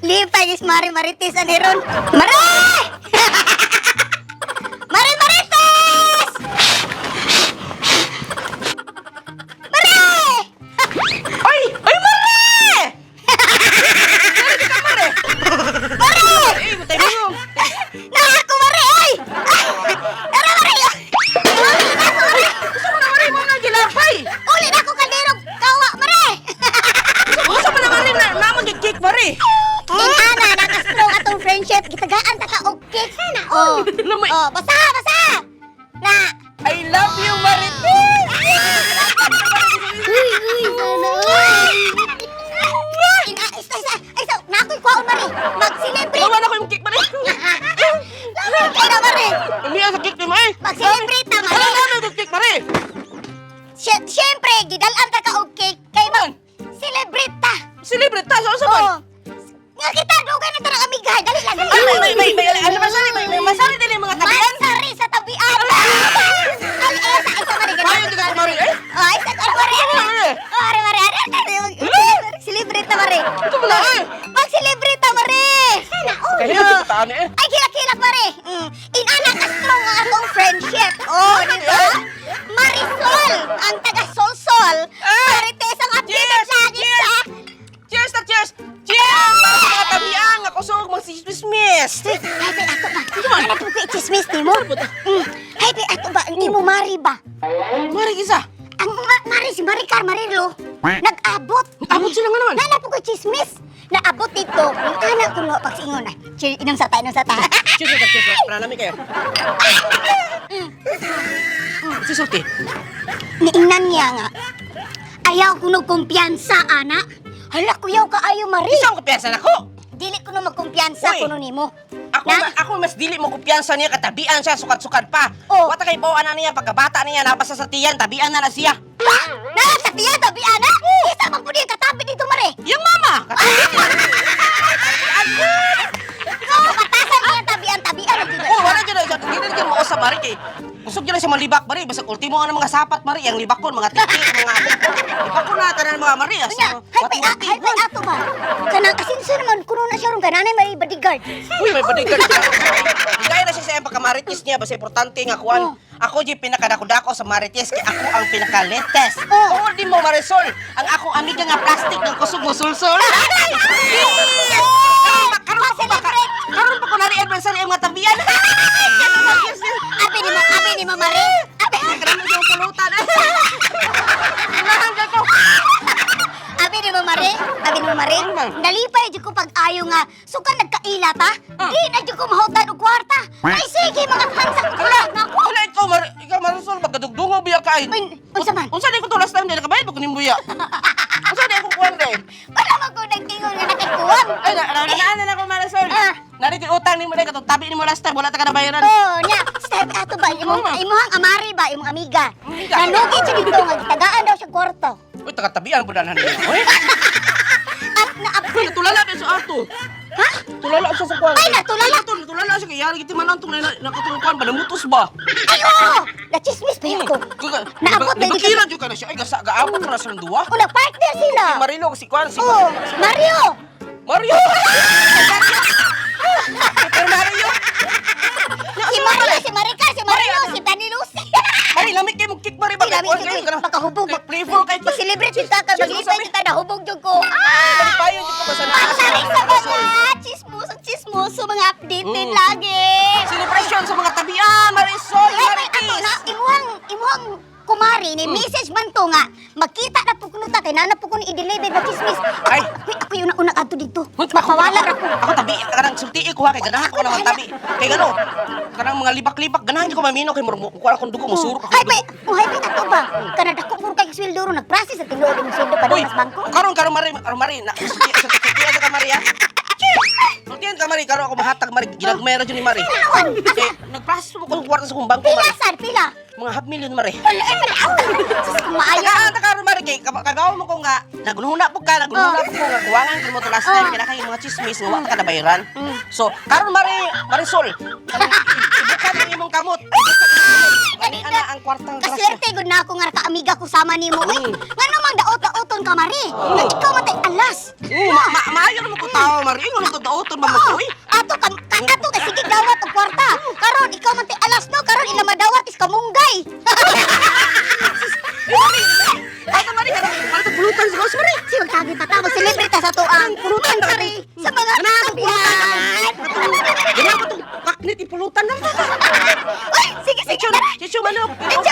Lipay is Mari Marites ani ron. Mare! Mari Marites! Mare! Ay! Ay, Mare! Mare! Mare! Ay, matay mo. Na ako Mare ay! Tara Mare! Gusto mo na, Mare, mo na gilapay. Uli na ako kandirog kawa Mare! Gusto mo na, Mare, na namon yung cake, Mare. Ana nakastrong atong friendship gitagaan ta ka og cake sana. Oh. Lamay. Oh, basa basa. Na. I love you, Marites! Uy, sana. Isa, nakoy kwaon Mare. Mag-celebrate. Gawa na ko yung cake, Mare. Laman kay na Mare. Umiya sa cake ni Mare. Mag-celebrate na Mare. Ano na yung cake, Mare? Siyempre, gidalan ta ka og cake kay mag celebrate ta. Celebrate ta, sa sabay. Oh. Nga kita dugan na tarang amiga. Dali lang. May anniversary, may masari din yung mga tabian. Masari sa tabian. Ay, isa Mare. Ayaw din ako, Mare. Eh? Oh, isa ka Mare. Mare. Mare. Celebrate na Mare. Ito mo na, eh. Mag-celebrate na Mare. Sana all. Kaya yung taan, eh. Ay, kilak-kilak Mare. Inana ka strong ang atong friendship. Oh, di ba? Marisol, ang taga Solsol. Marites ang updated lagi sa... Cheers na cheers! Cheers! Para sa mga tabian, ako sa mag-dismiss. Happy ato ba? Ano ito ko chismis ni mo? Happy ato ba? Hindi mo Mari ba? Mari, isa. Ang Mari, si Maricar Marilo, nag-abot. Abot sila nga naman. Nana po ko chismis. Naabot dito. Yung anak ko no, pagsingon na. Inom sa ta, inom sa ta. Cheers na cheers. Para namin kayo. Susuti. Niingnan niya nga. Ayaw ko no kumpiyansa, anak. Hala, kuyaw ka ayo, Mari. Isang kumpiyansa na ko. Dili ko no magkumpiyansa Uy. kuno nimo. Ako mas dili mo kumpiyansa niya, katabian siya, sukat-sukat pa. Oh. Wata kay bawaan na niya, pagkabata niya, nabasa sa tiyan, tabian na siya. Ha? Nakakatiya, tabi, anak? Isa man po din katabi dito, Mari. Yung mama! So, batasan niya tabian. Oh, wala dyan na, hindi na dyan mo sa Mari kay. Gusto dyan na siya malibak, Mari. Basta ultimo ang mga sapat, Mari. Ang libak ko, mga tiki, mga libak ko na, tanan mga Mari. Kunya, hay ato ba? Kanang asinso naman, kuno na siya ron, kananay may bodyguard. Uy, may bodyguard siya. Higaya na siya sa pagkamarites niya, basta importante nga kuhan. Ako di pinakadako-dako sa marites, kaya ako ang pinakaletes. Oo, di mo, Marisol. Ang akong amiga nga plastic ng kusog mo sulsol. Karon pa ko na rin-adversary ang mga tabian. Abi ni mo, Mari. Abi. Karon mo yung pulutan. Abi ni mo, Mari. Nalipay dyan ko pag-ayo nga. Suka nagkailat, ha? Di na dyan ko mahutan o kwarta. Ay, sige, mga pansak ko na ako. Wala ikaw, Marisol, magkadugdungaw biya kain. Unsa man? Unsa di ko to last time, di nakabayad pa ko nimbuya. Unsa di ako kuwan rin. Wala man ko nagtingon nga nakikuwang. Ay, naan na ako, Marisol. Narito yung utang ni mo na katong tabi ni mo last time, wala ta ka na bayaran. Oh, nya. Step ato ba? Imuhang amari ba? Imong amiga. Amiga. Nanugit siya dito nga. Tagaan daw siya kwarto. Uy, taga-tabian po na niya. Uy, At na-upgrade. natulala ba sa ato? Ha? Tulala siya sa kwan. Ay, natulala. Natulala siya, kaya giti man lang itong nakatulungan ba, namutos ba? Ay, oo! Na-chismis pa yun ko. Naabot na Di ba dito. kila dyan ka na siya? Ay, gaabot na silang duwa. O, nag-partner sila. Si Marilo, si Kwan, si Oh, Mario! Mario! Super Mario! Si Maricar, si Mario, si Danny Lucy. Mari, lamig kayo mong kick, Mari. Ay, lamig kayo. Makahubog. Playful kayo. Mag-celebrate kita ka. Maglipay kita na hubog dyan ko. Payo dyan ko ba sa Pagsaring sa mga chismoso, mga updated lagi. Celebration sa mga tabian, Marisol, Ay, Maritis. ato na, imuhang kumari ni message man to nga. Magkita na po kuno ta kay nana po kuno i-deliver na chismis. Ay. Ako yung una ato dito. Mapawala ra ko. Ako tabi, kanang sulti ko ha, kay ganahan ko naman tabi. Kay gano, kanang mga libak-libak, ganahan ko mamino, kay kuha akong dugo, musurok Hay akong pe, dugo. hay pe ato ba? Kana dako puro kay sweldo ro nag-process at tinuod mo sweldo pa Uy, mas bangko. karon Mari, na sulti ka Mari ha. Sultihan ka Mari, karon ako mahatag Mari, ginagmera dyan ni Mari. Naon? Kay nag-process mo kung kwarta sa kong bangko Pila Mari. sad pila. Mga half million Mari. Wala ay malaw. Sus kumaayo. Karon Mari, kay kagawa mo ko nga, nagunhuna po ka nga, kuwangan ko mo to last time, kaya yung mga chismis, nga wala ka na bayaran. So, karon Marisol, ibukan ang imong kamot. Gani ana ang kwartang grasya. Kaswerte gud na ako nga ka amiga ko sama nimo. Nga namang daot-daoton ka mari. Ikaw matay ala alas. Maayo naman ko tao, Mari. Ingon ko daoton ba mo ko, eh. Ato kakato kay sige dawat og kwarta. Karon ikaw man ti alas no, karon ila madawat is kamunggay. Ay, Mari, ano pulutan sa house, Mari? Si magtagi pa tamo celebrity sa tuang pulutan sari sa mga kabihan. Ganyan ko itong kaknit, ipulutan lang. Uy, sige sige. Chichu, manok. Medyo